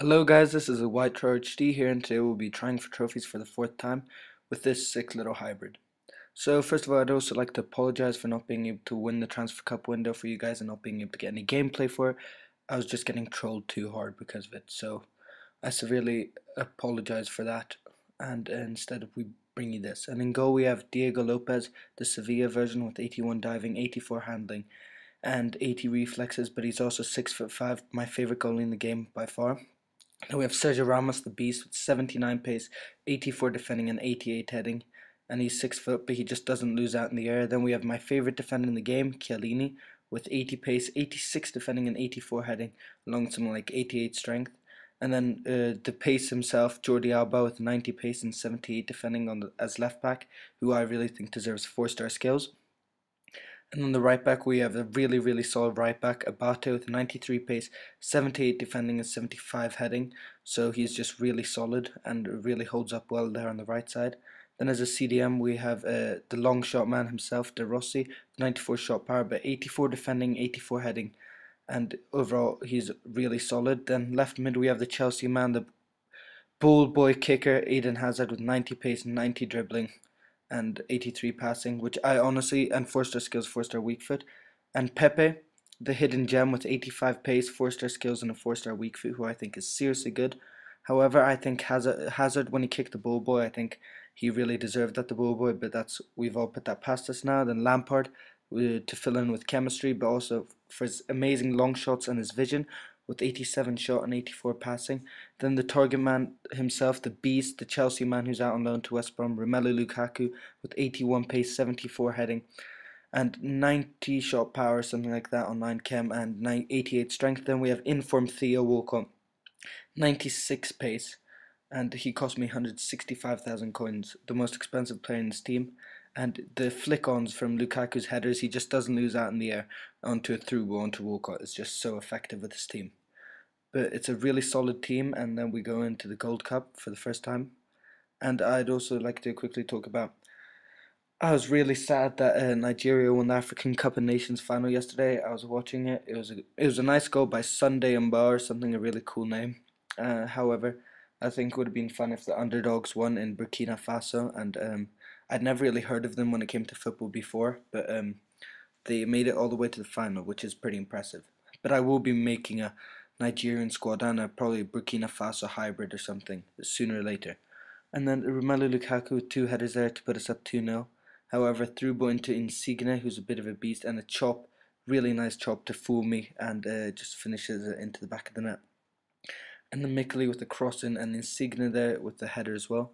Hello guys, this is a White HD here, and today we'll be trying for trophies for the fourth time with this sick little hybrid. So first of all, I'd also like to apologize for not being able to win the Transfer Cup window for you guys and not being able to get any gameplay for it. I was just getting trolled too hard because of it, so I severely apologize for that, and instead we bring you this. And in goal we have Diego Lopez, the Sevilla version with 81 diving, 84 handling, and 80 reflexes, but he's also 6'5", my favorite goalie in the game by far. Now we have Sergio Ramos, the beast, with 79 pace, 84 defending, and 88 heading. And he's 6 foot, but he just doesn't lose out in the air. Then we have my favorite defender in the game, Chiellini, with 80 pace, 86 defending, and 84 heading, along with something like 88 strength. And then the pace himself, Jordi Alba, with 90 pace and 78 defending as left back, who I really think deserves 4-star skills. And on the right back, we have a really solid right back, Abate, with 93 pace, 78 defending, and 75 heading. So he's just really solid and really holds up well there on the right side. Then as a CDM, we have the long shot man himself, De Rossi, 94 shot power, but 84 defending, 84 heading. And overall, he's really solid. Then left mid, we have the Chelsea man, the ball boy kicker, Eden Hazard, with 90 pace, 90 dribbling, and 83 passing, which I honestly, and 4-star skills, 4-star weak foot. And Pepe, the hidden gem, with 85 pace, 4-star skills, and a 4-star weak foot, who I think is seriously good. However, I think Hazard, when he kicked the ball boy, I think he really deserved that, the ball boy, but we've all put that past us now. Then Lampard, to fill in with chemistry, but also for his amazing long shots and his vision, with 87 shot and 84 passing. Then the target man himself, the beast, the Chelsea man who's out on loan to West Brom, Romelu Lukaku, with 81 pace, 74 heading, and 90 shot power, something like that, on 9 chem, and 88 strength. Then we have informed Theo Walcott, 96 pace, and he cost me 165,000 coins, the most expensive player in this team. And the flick-ons from Lukaku's headers, he just doesn't lose out in the air onto a through ball onto Walcott. It's just so effective with his team. But it's a really solid team, and then we go into the Gold Cup for the first time. And I'd also like to quickly talk about, I was really sad that Nigeria won the African Cup of Nations final yesterday. I was watching it. It was a nice goal by Sunday Mbar, something, a really cool name. However, I think it would have been fun if the underdogs won in Burkina Faso, and I'd never really heard of them when it came to football before, but they made it all the way to the final, which is pretty impressive. But I will be making a Nigerian squad and probably Burkina Faso hybrid or something sooner or later. And then Romelu Lukaku with 2 headers there to put us up 2-0. However, through ball into Insigne, who's a bit of a beast, and a chop, really nice chop to fool me, and just finishes it into the back of the net. And then Mikli with the cross in, and Insigne there with the header as well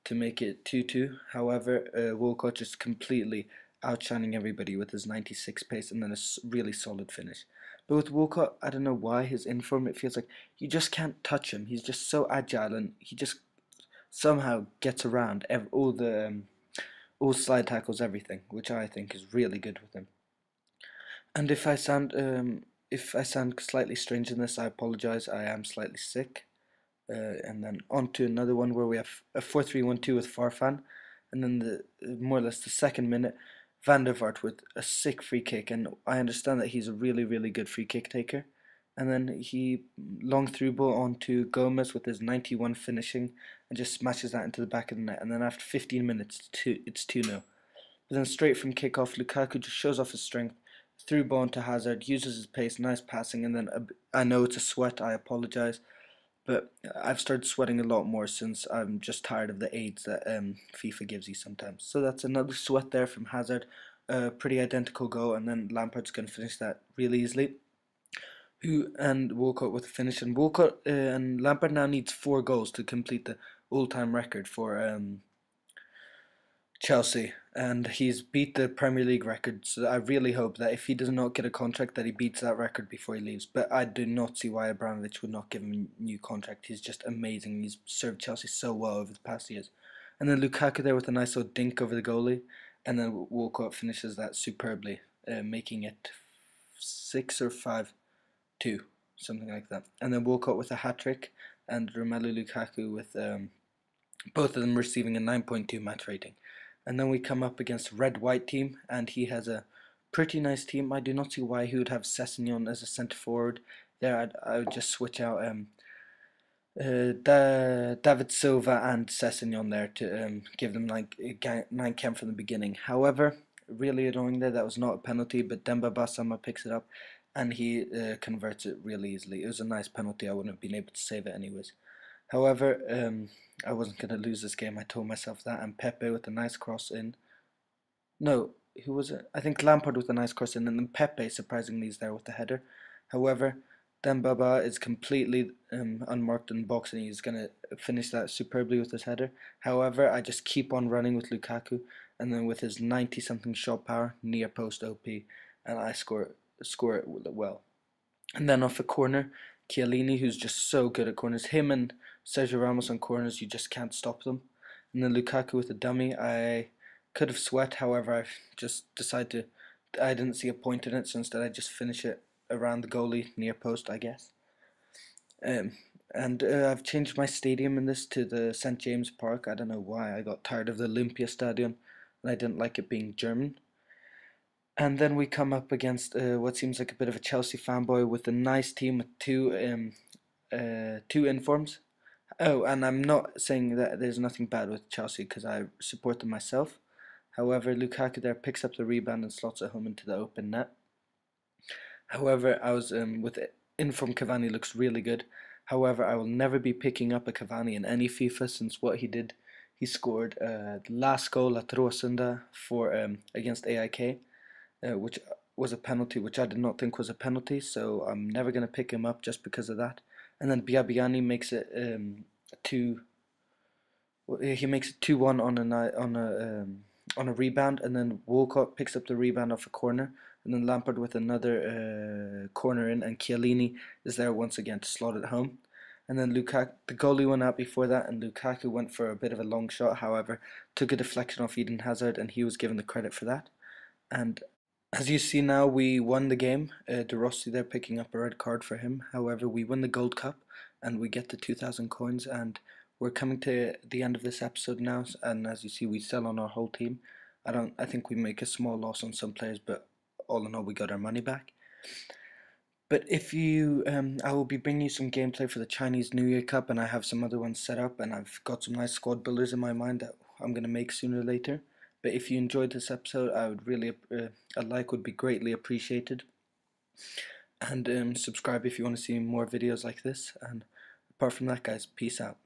to make it 2-2. However, Walcott just completely outshining everybody with his 96 pace, and then a really solid finish. But with Walcott, I don't know why his inform, it feels like you just can't touch him. He's just so agile, and he just somehow gets around all slide tackles, everything, which I think is really good with him. And if I sound slightly strange in this, I apologize. I am slightly sick. And then on to another one where we have a 4-3-1-2 with Farfan, and then more or less the second minute, Van der Vaart with a sick free kick, and I understand that he's a really good free kick taker. And then he long through ball onto Gomez with his 91 finishing, and just smashes that into the back of the net. And then after 15 minutes, it's 2-0. But then straight from kickoff, Lukaku just shows off his strength, through ball to Hazard, uses his pace, nice passing, and then I know it's a sweat, I apologize, but I've started sweating a lot more since I'm just tired of the aids that FIFA gives you sometimes. So that's another sweat there from Hazard, pretty identical goal, and then Lampard's going to finish that really easily. And Walcott with a finish, and Walcott and Lampard now needs 4 goals to complete the all-time record for Chelsea, and he's beat the Premier League record, so I really hope that if he does not get a contract that he beats that record before he leaves. But I do not see why Abramovich would not give him a new contract. He's just amazing. He's served Chelsea so well over the past years. And then Lukaku there with a nice little dink over the goalie, and then Walcott finishes that superbly, making it 6 or 5-2, something like that. And then Walcott with a hat-trick, and Romelu Lukaku with both of them receiving a 9.2 match rating. And then we come up against a red-white team, and he has a pretty nice team. I do not see why he would have Sessegnon as a centre forward. There, I would just switch out David Silva and Sessegnon there to give them like 9 chem from the beginning. However, really annoying there. That was not a penalty, but Demba Basama picks it up and he converts it really easily. It was a nice penalty. I wouldn't have been able to save it anyways. However, I wasn't going to lose this game. I told myself that. And Pepe with a nice cross in. No, who was it? I think Lampard with a nice cross in, and then Pepe surprisingly is there with the header. However, Dembaba is completely unmarked in the box, and he's gonna finish that superbly with his header. However, I just keep on running with Lukaku, and then with his 90-something shot power, near post OP, and I score it well. And then off a corner, Chiellini, who's just so good at corners. Him and Sergio Ramos on corners, you just can't stop them. And then Lukaku with a dummy. I could have sweat, however, I just decided to. I didn't see a point in it, so instead I just finish it around the goalie, near post, I guess. Um, and I've changed my stadium in this to the St. James Park. I don't know why. I got tired of the Olympia Stadion, and I didn't like it being German. And then we come up against what seems like a bit of a Chelsea fanboy with a nice team with two informs. Oh, and I'm not saying that there's nothing bad with Chelsea because I support them myself. However, Lukaku there picks up the rebound and slots it home into the open net. However, I was with inform Cavani looks really good. However, I will never be picking up a Cavani in any FIFA since what he did. He scored the last goal at Råsunda for against AIK, which was a penalty, which I did not think was a penalty, so I'm never going to pick him up just because of that. And then Biabiani makes it two. He makes it 2-1 on a rebound, and then Walcott picks up the rebound off a corner, and then Lampard with another corner in, and Chiellini is there once again to slot it home. And then Lukaku, the goalie went out before that, and Lukaku went for a bit of a long shot. However, took a deflection off Eden Hazard, and he was given the credit for that. And as you see now, we won the game. De Rossi there picking up a red card for him. However, we win the Gold Cup and we get the 2,000 coins. And we're coming to the end of this episode now. And as you see, we sell on our whole team. I think we make a small loss on some players, but all in all, we got our money back. But if you, I will be bringing you some gameplay for the Chinese New Year Cup, and I have some other ones set up, and I've got some nice squad builders in my mind that I'm gonna make sooner or later. But if you enjoyed this episode, I would really a like would be greatly appreciated, and subscribe if you want to see more videos like this. And apart from that, guys, peace out.